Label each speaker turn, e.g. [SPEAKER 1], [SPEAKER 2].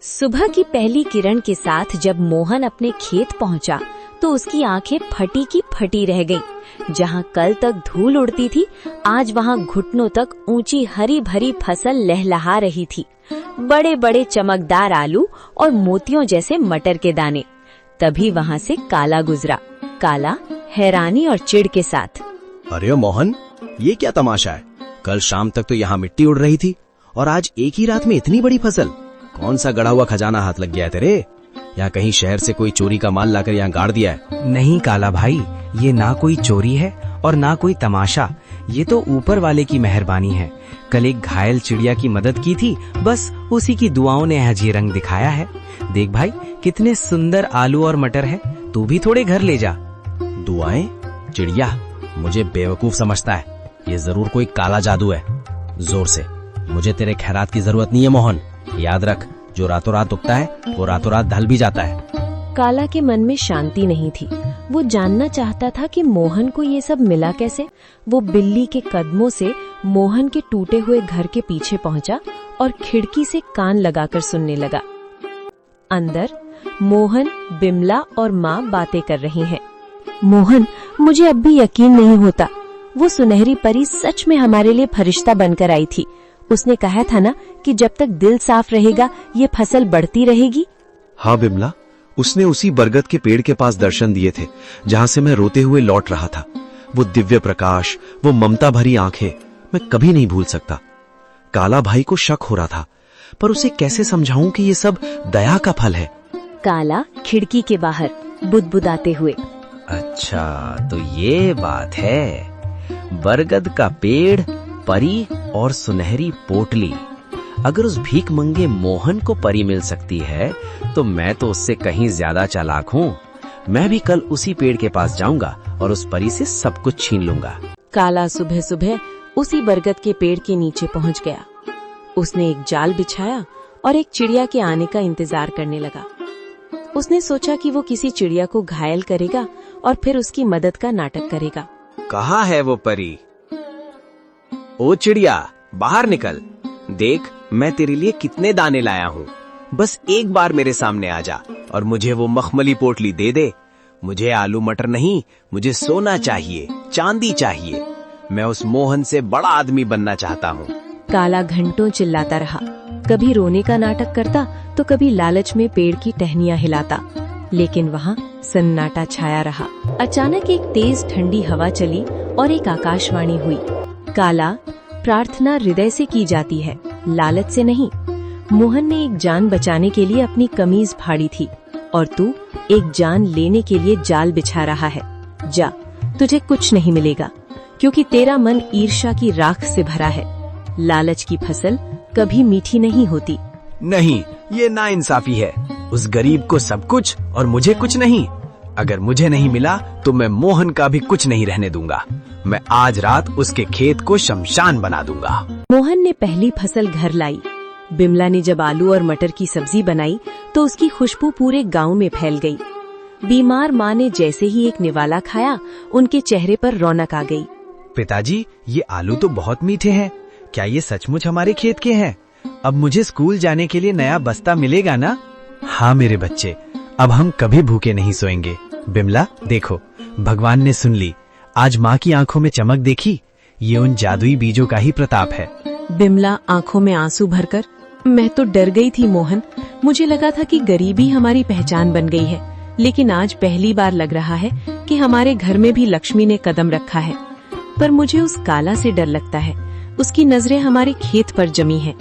[SPEAKER 1] सुबह की पहली किरण के साथ जब मोहन अपने खेत पहुंचा तो उसकी आंखें फटी की फटी रह गईं। जहां कल तक धूल उड़ती थी, आज वहां घुटनों तक ऊंची हरी भरी फसल लहलहा रही थी। बड़े बड़े चमकदार आलू और मोतियों जैसे मटर के दाने। तभी वहां से काला गुजरा। काला हैरानी और चिढ़ के साथ,
[SPEAKER 2] अरे मोहन, ये क्या तमाशा है? कल शाम तक तो यहाँ मिट्टी उड़ रही थी और आज एक ही रात में इतनी बड़ी फसल। कौन सा गड़ा हुआ खजाना हाथ लग गया है तेरे? या कहीं शहर से कोई चोरी का माल लाकर यहाँ गाड़ दिया है?
[SPEAKER 3] नहीं काला भाई, ये ना कोई चोरी है और ना कोई तमाशा। ये तो ऊपर वाले की मेहरबानी है। कल एक घायल चिड़िया की मदद की थी, बस उसी की दुआओं ने आज ये रंग दिखाया है। देख भाई, कितने सुंदर आलू और मटर है। तू भी थोड़े घर ले जा।
[SPEAKER 2] दुआएं? चिड़िया मुझे बेवकूफ समझता है। ये जरूर कोई काला जादू है। जोर से, मुझे तेरे खैरात की जरूरत नहीं है मोहन। याद रख, जो रातों रात उगता है वो रातों रात ढल भी जाता है।
[SPEAKER 1] काला के मन में शांति नहीं थी। वो जानना चाहता था कि मोहन को ये सब मिला कैसे। वो बिल्ली के कदमों से मोहन के टूटे हुए घर के पीछे पहुंचा और खिड़की से कान लगाकर सुनने लगा। अंदर मोहन, बिमला और माँ बातें कर रही हैं। मोहन, मुझे अब भी यकीन नहीं होता। वो सुनहरी परी सच में हमारे लिए फरिश्ता बनकर आई थी। उसने कहा था ना कि जब तक दिल साफ रहेगा ये फसल बढ़ती रहेगी।
[SPEAKER 4] हाँ बिमला, उसने उसी बरगद के पेड़ के पास दर्शन दिए थे जहाँ से मैं रोते हुए लौट रहा था। वो दिव्य प्रकाश, वो ममता भरी आंखें, मैं कभी नहीं भूल सकता। काला भाई को शक हो रहा था, पर उसे कैसे समझाऊं कि ये सब दया का फल है।
[SPEAKER 1] काला खिड़की के बाहर बुदबुदाते हुए,
[SPEAKER 3] अच्छा तो ये बात है। बरगद का पेड़, परी और सुनहरी पोटली। अगर उस भीख मंगे मोहन को परी मिल सकती है तो मैं तो उससे कहीं ज्यादा चालाक हूँ। मैं भी कल उसी पेड़ के पास जाऊंगा और उस परी से सब कुछ छीन लूंगा।
[SPEAKER 1] काला सुबह सुबह उसी बरगद के पेड़ के नीचे पहुंच गया। उसने एक जाल बिछाया और एक चिड़िया के आने का इंतजार करने लगा। उसने सोचा कि वो किसी चिड़िया को घायल करेगा और फिर उसकी मदद का नाटक करेगा।
[SPEAKER 2] कहाँ है वो परी? ओ चिड़िया, बाहर निकल। देख, मैं तेरे लिए कितने दाने लाया हूँ। बस एक बार मेरे सामने आ जा और मुझे वो मखमली पोटली दे दे। मुझे आलू मटर नहीं, मुझे सोना चाहिए, चांदी चाहिए। मैं उस मोहन से बड़ा आदमी बनना चाहता हूँ।
[SPEAKER 1] काला घंटों चिल्लाता रहा। कभी रोने का नाटक करता तो कभी लालच में पेड़ की टहनियां हिलाता, लेकिन वहाँ सन्नाटा छाया रहा। अचानक एक तेज ठंडी हवा चली और एक आकाशवाणी हुई। काला, प्रार्थना हृदय से की जाती है, लालच से नहीं। मोहन ने एक जान बचाने के लिए अपनी कमीज फाड़ी थी और तू एक जान लेने के लिए जाल बिछा रहा है। जा, तुझे कुछ नहीं मिलेगा क्योंकि तेरा मन ईर्ष्या की राख से भरा है। लालच की फसल कभी मीठी नहीं होती।
[SPEAKER 2] नहीं, ये नाइंसाफी है। उस गरीब को सब कुछ और मुझे कुछ नहीं। अगर मुझे नहीं मिला तो मैं मोहन का भी कुछ नहीं रहने दूंगा। मैं आज रात उसके खेत को शमशान बना दूंगा।
[SPEAKER 1] मोहन ने पहली फसल घर लाई। बिमला ने जब आलू और मटर की सब्जी बनाई तो उसकी खुशबू पूरे गांव में फैल गई। बीमार माँ ने जैसे ही एक निवाला खाया, उनके चेहरे पर रौनक आ गई।
[SPEAKER 3] पिताजी, ये आलू तो बहुत मीठे हैं। क्या ये सचमुच हमारे खेत के हैं? अब मुझे स्कूल जाने के लिए नया बस्ता मिलेगा ना? हाँ मेरे बच्चे, अब हम कभी भूखे नहीं सोएंगे। बिमला देखो, भगवान ने सुन ली। आज माँ की आंखों में चमक देखी? ये उन जादुई बीजों का ही प्रताप है।
[SPEAKER 1] बिमला आंखों में आंसू भरकर, मैं तो डर गई थी मोहन। मुझे लगा था कि गरीबी हमारी पहचान बन गई है, लेकिन आज पहली बार लग रहा है कि हमारे घर में भी लक्ष्मी ने कदम रखा है। पर मुझे उस काला से डर लगता है। उसकी नजरें हमारे खेत पर जमी हैं।